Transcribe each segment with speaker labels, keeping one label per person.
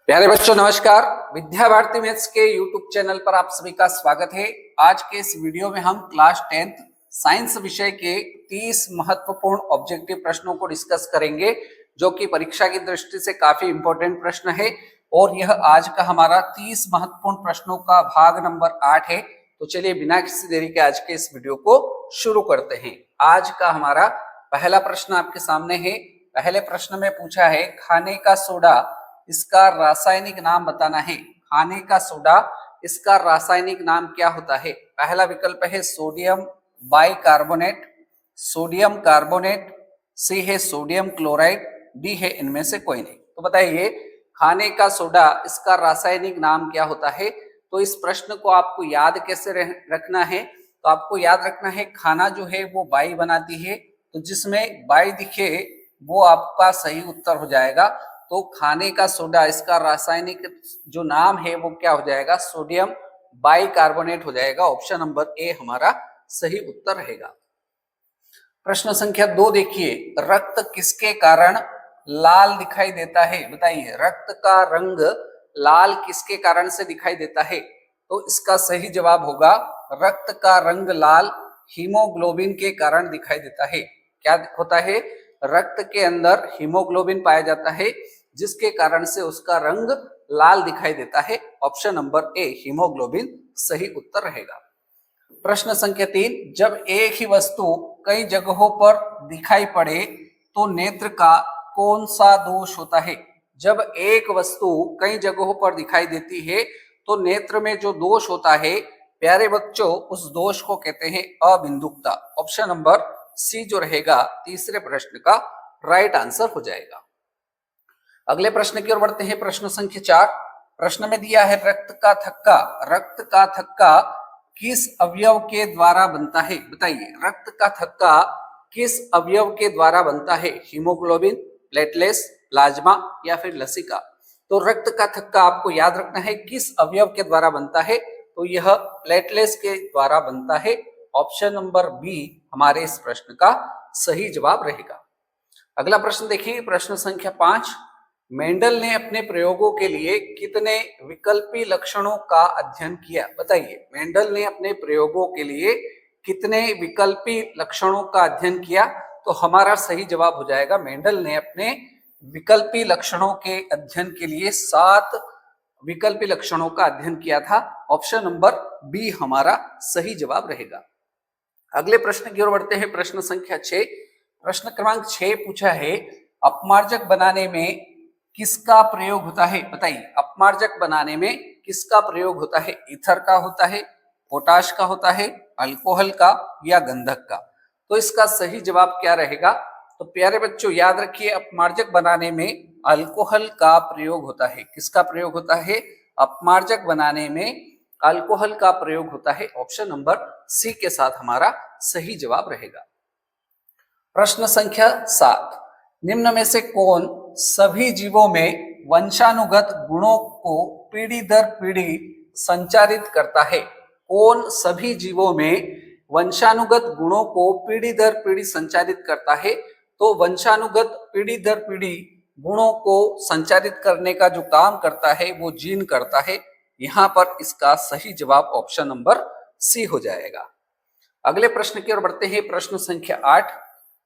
Speaker 1: प्यारे बच्चों नमस्कार। विद्या भारती मैथ्स के यूट्यूब चैनल पर आप सभी का स्वागत है। आज के इस वीडियो में हम क्लास 10th साइंस विषय के 30 महत्वपूर्ण ऑब्जेक्टिव प्रश्नों को डिस्कस करेंगे, जो कि परीक्षा की दृष्टि से काफी इंपॉर्टेंट प्रश्न है। और यह आज का हमारा 30 महत्वपूर्ण प्रश्नों का भाग नंबर 8 है। तो चलिए बिना किसी देरी के आज के इस वीडियो को शुरू करते हैं। आज का हमारा पहला प्रश्न आपके सामने है। पहले प्रश्न में पूछा है, खाने का सोडा इसका रासायनिक नाम बताना है। खाने का सोडा इसका रासायनिक नाम क्या होता है? पहला विकल्प है सोडियम बाइकार्बोनेट, सोडियम कार्बोनेट, सी है सोडियम क्लोराइड, डी है इनमें से कोई नहीं। तो बताइए खाने का सोडा इसका रासायनिक नाम क्या होता है? तो इस प्रश्न को आपको याद कैसे रखना है? तो आपको याद रखना है खाना जो है वो बाई बनाती है, तो जिसमें बाई दिखे वो आपका सही उत्तर हो जाएगा। तो खाने का सोडा इसका रासायनिक जो नाम है वो क्या हो जाएगा? सोडियम बाइकार्बोनेट हो जाएगा। ऑप्शन नंबर ए हमारा सही उत्तर रहेगा। प्रश्न संख्या 2 देखिए, रक्त किसके कारण लाल दिखाई देता है? बताइए रक्त का रंग लाल किसके कारण से दिखाई देता है? तो इसका सही जवाब होगा रक्त का रंग लाल हीमोग्लोबिन के कारण दिखाई देता है। क्या होता है? रक्त के अंदर हीमोग्लोबिन पाया जाता है, जिसके कारण से उसका रंग लाल दिखाई देता है। ऑप्शन नंबर ए हीमोग्लोबिन सही उत्तर रहेगा। प्रश्न संख्या 3, जब एक ही वस्तु कई जगहों पर दिखाई पड़े तो नेत्र का कौन सा दोष होता है? जब एक वस्तु कई जगहों पर दिखाई देती है तो नेत्र में जो दोष होता है प्यारे बच्चों, उस दोष को कहते हैं अबिंदुकता। ऑप्शन नंबर सी जो रहेगा तीसरे प्रश्न का राइट आंसर हो जाएगा। अगले प्रश्न की ओर बढ़ते हैं। प्रश्न संख्या 4, प्रश्न में दिया है रक्त का थक्का। रक्त का थक्का किस अवयव के द्वारा बनता है? बताइए रक्त का थक्का किस अवयव के द्वारा बनता है? हीमोग्लोबिन, प्लेटलेट्स, प्लाज्मा या फिर लसिका? तो रक्त का थक्का आपको याद रखना है किस अवयव के द्वारा बनता है, तो यह प्लेटलेट्स के द्वारा बनता है। ऑप्शन नंबर बी हमारे इस प्रश्न का सही जवाब रहेगा। अगला प्रश्न देखिए, प्रश्न संख्या 5, मेंडल ने अपने प्रयोगों के लिए कितने विकल्पी लक्षणों का अध्ययन किया? बताइए मेंडल ने अपने प्रयोगों के लिए कितने विकल्पी लक्षणों का अध्ययन किया? तो हमारा सही जवाब हो जाएगा मेंडल ने अपने विकल्पी लक्षणों के अध्ययन के लिए 7 विकल्पी लक्षणों का अध्ययन किया था। ऑप्शन नंबर बी हमारा सही जवाब रहेगा। अगले प्रश्न की ओर बढ़ते हैं। प्रश्न संख्या 6, प्रश्न क्रमांक 6 पूछा है, अपमार्जक बनाने में किसका प्रयोग होता है? बताइए अपमार्जक बनाने में किसका प्रयोग होता है? ईथर का होता है, पोटाश का होता है, अल्कोहल का या गंधक का? तो इसका सही जवाब क्या रहेगा? तो प्यारे बच्चों याद रखिए अपमार्जक बनाने में अल्कोहल का प्रयोग होता है। किसका प्रयोग होता है? अपमार्जक बनाने में अल्कोहल का प्रयोग होता है। ऑप्शन नंबर सी के साथ हमारा सही जवाब रहेगा। प्रश्न संख्या 7, निम्न में से कौन सभी जीवों में वंशानुगत गुणों को पीढ़ी दर पीढ़ी संचारित करता है? कौन सभी जीवों में वंशानुगत गुणों को पीढ़ी दर पीढ़ी संचारित करता है? तो वंशानुगत पीढ़ी दर पीढ़ी गुणों को संचारित करने का जो काम करता है वो जीन करता है। यहाँ पर इसका सही जवाब ऑप्शन नंबर सी हो जाएगा। अगले प्रश्न की ओर बढ़ते हैं। प्रश्न संख्या 8,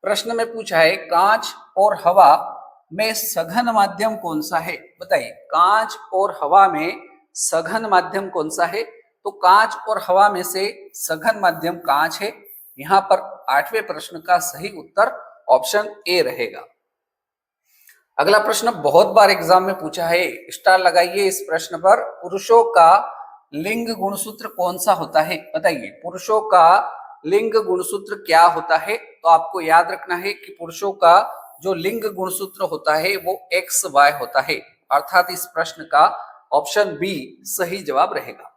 Speaker 1: प्रश्न में पूछा है कांच और हवा में सघन माध्यम कौन सा है? बताइए कांच और हवा में सघन माध्यम कौन सा है? तो कांच और हवा में से सघन माध्यम कांच है। यहाँ पर 8वें प्रश्न का सही उत्तर ऑप्शन ए रहेगा। अगला प्रश्न बहुत बार एग्जाम में पूछा है, स्टार लगाइए इस प्रश्न पर, पुरुषों का लिंग गुणसूत्र कौन सा होता है? बताइए पुरुषों का लिंग गुणसूत्र क्या होता है? तो आपको याद रखना है कि पुरुषों का जो लिंग गुणसूत्र होता है वो XY होता है, अर्थात इस प्रश्न का ऑप्शन बी सही जवाब रहेगा।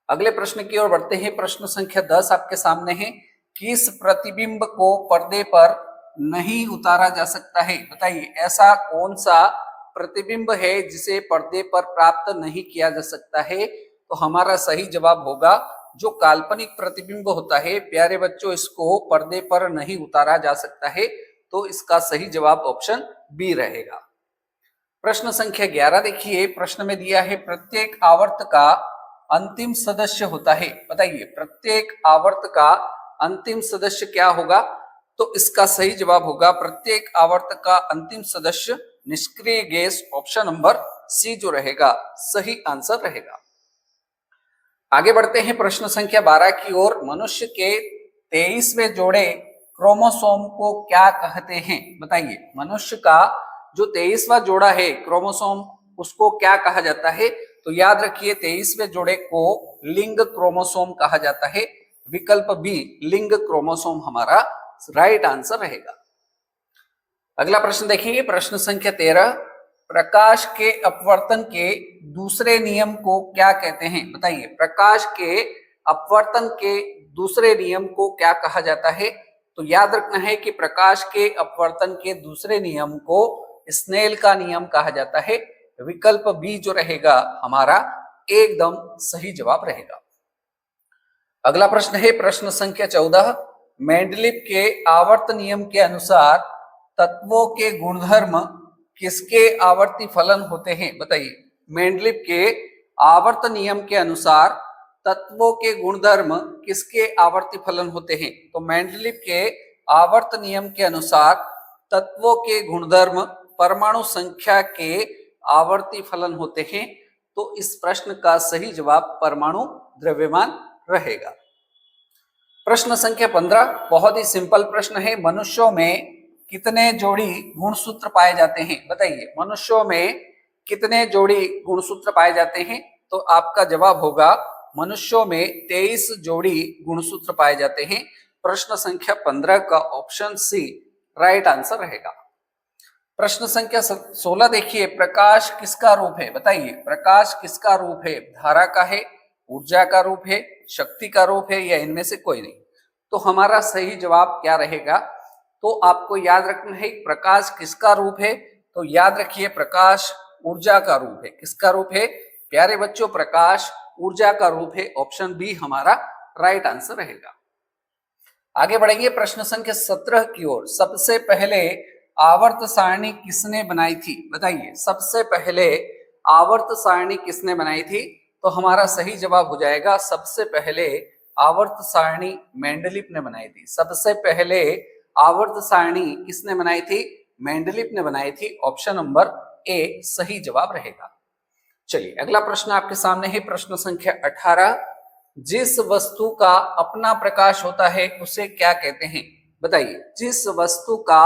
Speaker 1: अगले प्रश्न की ओर बढ़ते हैं। प्रश्न संख्या 10 आपके सामने है, किस प्रतिबिंब को पर्दे पर नहीं उतारा जा सकता है? बताइए ऐसा कौन सा प्रतिबिंब है जिसे पर्दे पर प्राप्त नहीं किया जा सकता है? तो हमारा सही जवाब होगा जो काल्पनिक प्रतिबिंब होता है प्यारे बच्चों, इसको पर्दे पर नहीं उतारा जा सकता है। तो इसका सही जवाब ऑप्शन बी रहेगा। प्रश्न संख्या 11 देखिए, प्रश्न में दिया है प्रत्येक आवर्त का अंतिम सदस्य होता है। बताइए प्रत्येक आवर्त का अंतिम सदस्य क्या होगा? तो इसका सही जवाब होगा प्रत्येक आवर्त का अंतिम सदस्य निष्क्रिय गैस, ऑप्शन नंबर सी जो रहेगा सही आंसर रहेगा। आगे बढ़ते हैं प्रश्न संख्या 12 की ओर। मनुष्य के 23वें जोड़े क्रोमोसोम को क्या कहते हैं? बताइए मनुष्य का जो 23वां जोड़ा है क्रोमोसोम, उसको क्या कहा जाता है? तो याद रखिए 23वें जोड़े को लिंग क्रोमोसोम कहा जाता है। विकल्प बी लिंग क्रोमोसोम हमारा राइट आंसर रहेगा। अगला प्रश्न देखिए, प्रश्न संख्या 13। प्रकाश के अपवर्तन के दूसरे नियम को क्या कहते हैं? बताइए प्रकाश के अपवर्तन के दूसरे नियम को क्या कहा जाता है? तो याद रखना है कि प्रकाश के अपवर्तन के दूसरे नियम को स्नेल का नियम कहा जाता है। विकल्प बी जो रहेगा हमारा एकदम सही जवाब रहेगा। अगला प्रश्न है प्रश्न संख्या 14। मेंडलीव के आवर्त नियम के अनुसार तत्वों के गुणधर्म किसके आवर्ती फलन होते हैं? बताइए मेंडलीव के आवर्त नियम के अनुसार तत्वों के गुणधर्म किसके आवर्ती फलन होते हैं? तो मेंडलीव के आवर्त नियम के अनुसार तत्वों के गुणधर्म परमाणु संख्या के आवर्ती फलन होते हैं। तो इस प्रश्न का सही जवाब परमाणु द्रव्यमान रहेगा। प्रश्न संख्या 15 बहुत ही सिंपल प्रश्न है। मनुष्यों में कितने जोड़ी गुणसूत्र पाए जाते हैं? बताइए मनुष्यों में कितने जोड़ी गुणसूत्र पाए जाते हैं? तो आपका जवाब होगा मनुष्यों में 23 जोड़ी गुणसूत्र पाए जाते हैं। प्रश्न संख्या 15 का ऑप्शन सी राइट आंसर रहेगा। प्रश्न संख्या 16 देखिए, प्रकाश किसका रूप है? बताइए प्रकाश किसका रूप है? धारा का है, ऊर्जा का रूप है, शक्ति का रूप है, या इनमें से कोई नहीं? तो हमारा सही जवाब क्या रहेगा? तो आपको याद रखना है प्रकाश किसका रूप है। तो याद रखिए प्रकाश ऊर्जा का रूप है। किसका रूप है प्यारे बच्चों? प्रकाश ऊर्जा का रूप है। ऑप्शन बी हमारा राइट आंसर रहेगा। आगे बढ़ेंगे प्रश्न संख्या 17 की ओर। सबसे पहले आवर्त सारणी किसने बनाई थी? बताइए सबसे पहले आवर्त सारणी किसने बनाई थी? तो हमारा सही जवाब हो जाएगा सबसे पहले आवर्त सारणी मेंडलीव ने बनाई थी। सबसे पहले आवर्त सारणी किसने बनाई थी? मेंडलीव ने बनाई थी। ऑप्शन नंबर ए सही जवाब रहेगा। चलिए अगला प्रश्न आपके सामने है, प्रश्न संख्या 18। जिस वस्तु का अपना प्रकाश होता है उसे क्या कहते हैं? बताइए जिस वस्तु का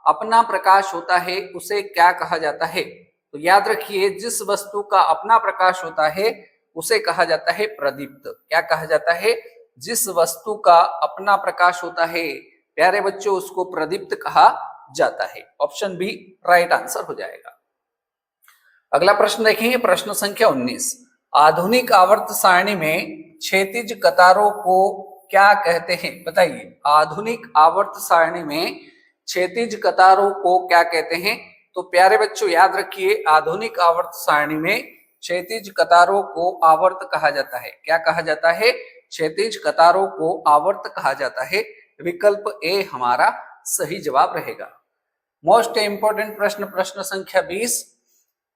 Speaker 1: अपना प्रकाश होता है उसे क्या कहा जाता है? तो याद रखिए जिस वस्तु का अपना प्रकाश होता है उसे कहा जाता है प्रदीप्त। क्या कहा जाता है? जिस वस्तु का अपना प्रकाश होता है प्यारे बच्चों उसको प्रदीप्त कहा जाता है। ऑप्शन बी राइट आंसर हो जाएगा। अगला प्रश्न देखेंगे, प्रश्न संख्या 19। आधुनिक आवर्त सारणी में क्षैतिज कतारों को क्या कहते हैं? बताइए आधुनिक आवर्त सारणी में क्षैतिज कतारों को क्या कहते हैं? तो प्यारे बच्चों याद रखिए आधुनिक आवर्त सारणी में क्षैतिज कतारों को आवर्त कहा जाता है। क्या कहा जाता है? क्षैतिज कतारों को आवर्त कहा जाता है। विकल्प ए हमारा सही जवाब रहेगा। मोस्ट इंपोर्टेंट प्रश्न, प्रश्न संख्या 20।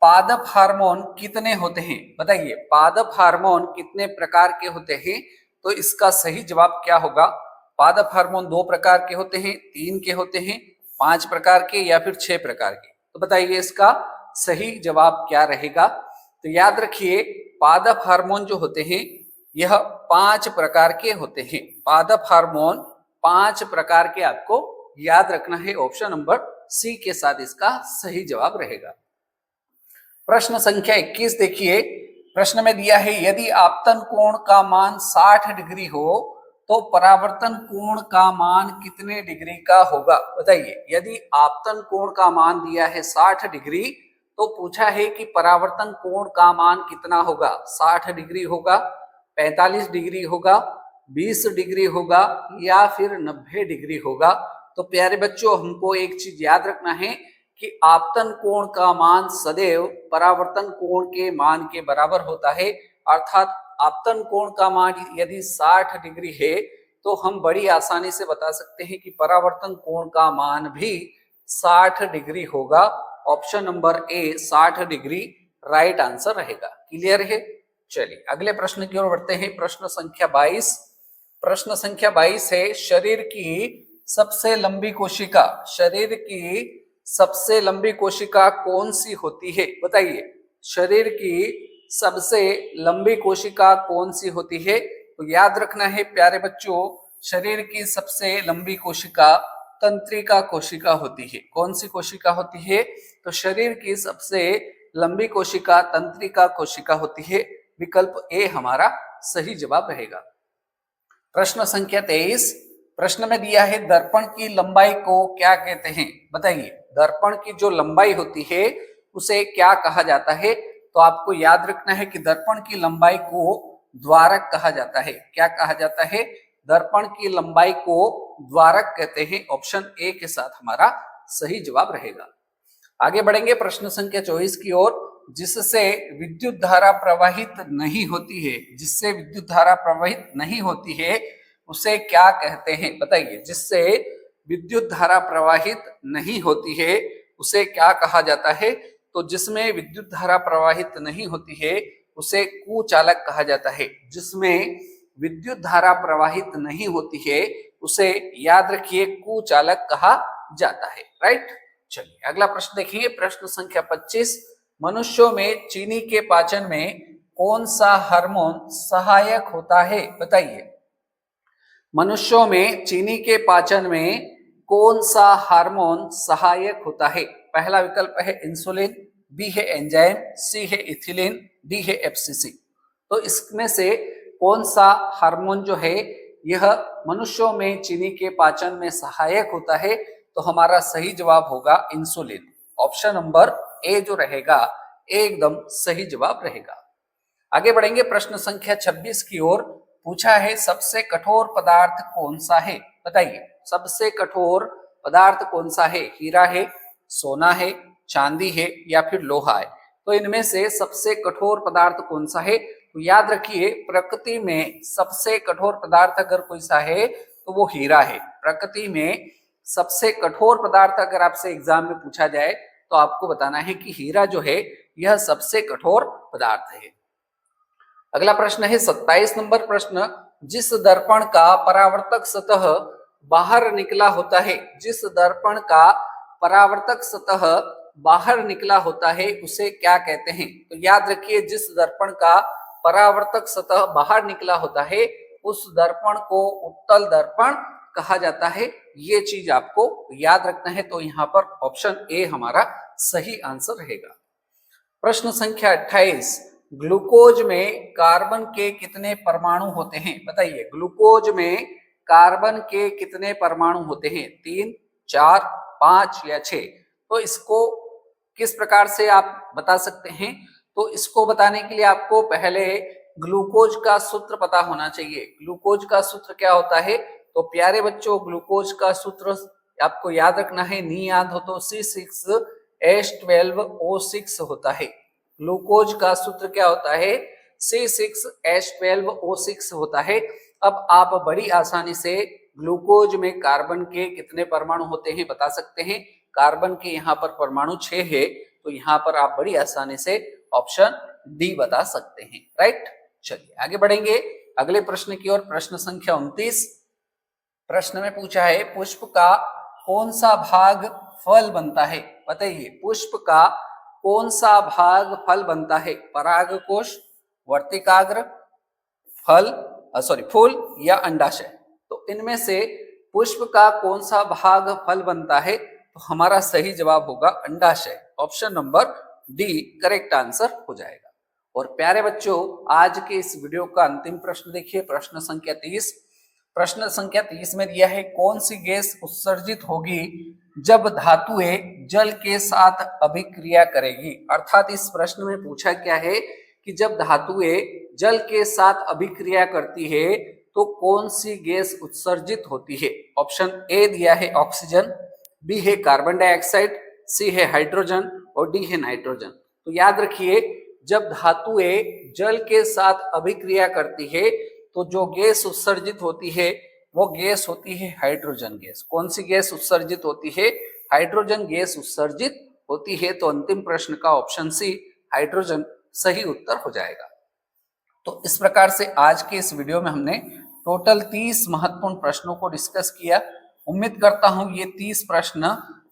Speaker 1: पादप हार्मोन कितने होते हैं? बताइए पादप हार्मोन कितने प्रकार के होते हैं? तो इसका सही जवाब क्या होगा? पादप हार्मोन 2 प्रकार के होते हैं, 3 के होते हैं, 5 प्रकार के, या फिर 6 प्रकार के? तो बताइए इसका सही जवाब क्या रहेगा? तो याद रखिए पादप हार्मोन जो होते हैं यह 5 प्रकार के होते हैं। पादप हार्मोन 5 प्रकार के आपको याद रखना है। ऑप्शन नंबर सी के साथ इसका सही जवाब रहेगा। प्रश्न संख्या 21 देखिए, प्रश्न में दिया है यदि आपतन कोण का मान 60 डिग्री हो तो परावर्तन कोण का मान कितने डिग्री का होगा? बताइए यदि आपतन कोण का मान दिया है 60 डिग्री तो पूछा है कि परावर्तन कोण का मान कितना होगा? 60 डिग्री होगा, 45 डिग्री होगा, 20 डिग्री होगा, या फिर 90 डिग्री होगा? तो प्यारे बच्चों हमको एक चीज याद रखना है कि आपतन कोण का मान सदैव परावर्तन कोण के मान के बराबर होता है। अर्थात आपतन कोण का मान यदि 60 डिग्री है तो हम बड़ी आसानी से बता सकते हैं कि परावर्तन कोण का मान भी 60 डिग्री होगा। Option number A 60 degree right answer रहेगा। क्लियर है? चलिए अगले प्रश्न की ओर बढ़ते हैं। प्रश्न संख्या 22। प्रश्न संख्या 22 है, शरीर की सबसे लंबी कोशिका, शरीर की सबसे लंबी कोशिका कौन सी होती है? बताइए, शरीर की सबसे लंबी कोशिका कौन सी होती है? तो याद रखना है प्यारे बच्चों, शरीर की सबसे लंबी कोशिका तंत्रिका कोशिका होती है। कौन सी कोशिका होती है? तो शरीर की सबसे लंबी कोशिका तंत्रिका कोशिका होती है। विकल्प ए हमारा सही जवाब रहेगा। प्रश्न संख्या 23। प्रश्न में दिया है, दर्पण की लंबाई को क्या कहते हैं? बताइए, दर्पण की जो लंबाई होती है उसे क्या कहा जाता है? तो आपको याद रखना है कि दर्पण की लंबाई को द्वारक कहा जाता है। क्या कहा जाता है? दर्पण की लंबाई को द्वारक कहते हैं। ऑप्शन ए के साथ हमारा सही जवाब रहेगा। आगे बढ़ेंगे प्रश्न संख्या 24 की ओर। जिससे विद्युत धारा प्रवाहित नहीं होती है, जिससे विद्युत धारा प्रवाहित नहीं होती है उसे क्या कहते हैं? बताइए, जिससे विद्युत धारा प्रवाहित नहीं होती है उसे क्या कहा जाता है? तो जिसमें विद्युत धारा प्रवाहित नहीं होती है उसे कुचालक कहा जाता है। जिसमें विद्युत धारा प्रवाहित नहीं होती है उसे याद रखिए कुचालक कहा जाता है। राइट। चलिए अगला प्रश्न देखेंगे। प्रश्न संख्या 25। मनुष्यों में चीनी के पाचन में कौन सा हार्मोन सहायक होता है? बताइए, मनुष्यों में चीनी के पाचन में कौन सा हार्मोन सहायक होता है? पहला विकल्प है इंसुलिन, बी है एंजाइम, सी है इथिलीन, डी है एफसीसी। तो इसमें से कौन सा हार्मोन जो है यह मनुष्यों में चीनी के पाचन में सहायक होता है? तो हमारा सही जवाब होगा इंसुलिन। ऑप्शन नंबर ए जो रहेगा एकदम सही जवाब रहेगा। आगे बढ़ेंगे प्रश्न संख्या 26 की ओर। पूछा है, सबसे कठोर पदार्थ कौन सा है? बताइए, सबसे कठोर पदार्थ कौन सा है? हीरा है, सोना है, चांदी है या फिर लोहा है? तो इनमें से सबसे कठोर पदार्थ कौन सा है? तो याद रखिए, प्रकृति में सबसे कठोर पदार्थ अगर कोई सा है तो वो हीरा है। प्रकृति में सबसे कठोर पदार्थ अगर आपसे एग्जाम में पूछा जाए तो आपको बताना है कि हीरा जो है यह सबसे कठोर पदार्थ है। अगला प्रश्न है 27 नंबर प्रश्न। जिस दर्पण का परावर्तक सतह बाहर निकला होता है, जिस दर्पण का परावर्तक सतह बाहर निकला होता है उसे क्या कहते हैं? तो याद रखिए, जिस दर्पण का परावर्तक सतह बाहर निकला होता है उस दर्पण को उत्तल दर्पण कहा जाता है। ये चीज आपको याद रखना है। तो यहाँ पर ऑप्शन ए हमारा सही आंसर रहेगा। प्रश्न संख्या 28। ग्लूकोज में कार्बन के कितने परमाणु होते हैं? बताइए, ग्लूकोज में कार्बन के कितने परमाणु होते हैं? 3, 4, 5 या 6? तो इसको किस प्रकार से आप बता सकते हैं? तो इसको बताने के लिए आपको पहले ग्लूकोज का सूत्र पता होना चाहिए। ग्लूकोज का सूत्र क्या होता है? तो प्यारे बच्चों, ग्लूकोज का सूत्र आपको याद रखना है, नहीं याद हो तो C6H12O6 होता है। ग्लूकोज का सूत्र क्या होता है? C6H12O6 होता है। अब आप बड़ी आसानी से ग्लूकोज में कार्बन के कितने परमाणु होते हैं बता सकते हैं। कार्बन के यहाँ पर परमाणु 6 है, तो यहाँ पर आप बड़ी आसानी से ऑप्शन डी बता सकते हैं। राइट। चलिए आगे बढ़ेंगे अगले प्रश्न की ओर। प्रश्न संख्या 29। प्रश्न में पूछा है, पुष्प का कौन सा भाग फल बनता है? बताइए, पुष्प का कौन सा भाग फल बनता है? परागकोश, वर्तिकाग्र, फूल या अंडाशय? तो इनमें से पुष्प का कौन सा भाग फल बनता है? तो हमारा सही जवाब होगा अंडाशय। Option number D correct answer हो जाएगा। और प्यारे बच्चों, आज के इस वीडियो का अंतिम प्रश्न देखिए, प्रश्न संख्या 30। प्रश्न संख्या 30 में दिया है, कौन सी गैस उत्सर्जित होगी जब धातुएं जल के साथ अभिक्रिया करेगी? अर्थात इस प्रश्न में पूछा क्या है कि जब धातुएं जल के साथ अभिक्रिया करती है तो कौन सी गैस उत्सर्जित होती है? ऑप्शन ए दिया है ऑक्सीजन, बी है कार्बन डाइऑक्साइड, सी है हाइड्रोजन और डी है नाइट्रोजन। तो याद रखिए, जब धातुएं जल के साथ अभिक्रिया करती है तो जो गैस उत्सर्जित होती है वो गैस होती है हाइड्रोजन गैस। कौन सी गैस उत्सर्जित होती है? हाइड्रोजन गैस उत्सर्जित होती है तो अंतिम प्रश्न का ऑप्शन सी हाइड्रोजन सही उत्तर हो जाएगा। तो इस प्रकार से आज के इस वीडियो में हमने टोटल 30 महत्वपूर्ण प्रश्नों को डिस्कस किया। उम्मीद करता हूं ये 30 प्रश्न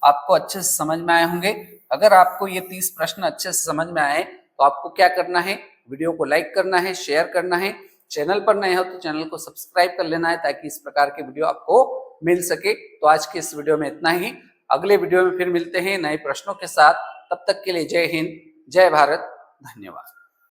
Speaker 1: आपको अच्छे से समझ में आए होंगे। अगर आपको ये 30 प्रश्न अच्छे से समझ में आए तो आपको क्या करना है, वीडियो को लाइक करना है, शेयर करना है। चैनल पर नए हो तो चैनल को सब्सक्राइब कर लेना है ताकि इस प्रकार के वीडियो आपको मिल सके। तो आज के इस वीडियो में इतना ही। अगले वीडियो में फिर मिलते हैं नए प्रश्नों के साथ। तब तक के लिए जय हिंद, जय भारत, धन्यवाद।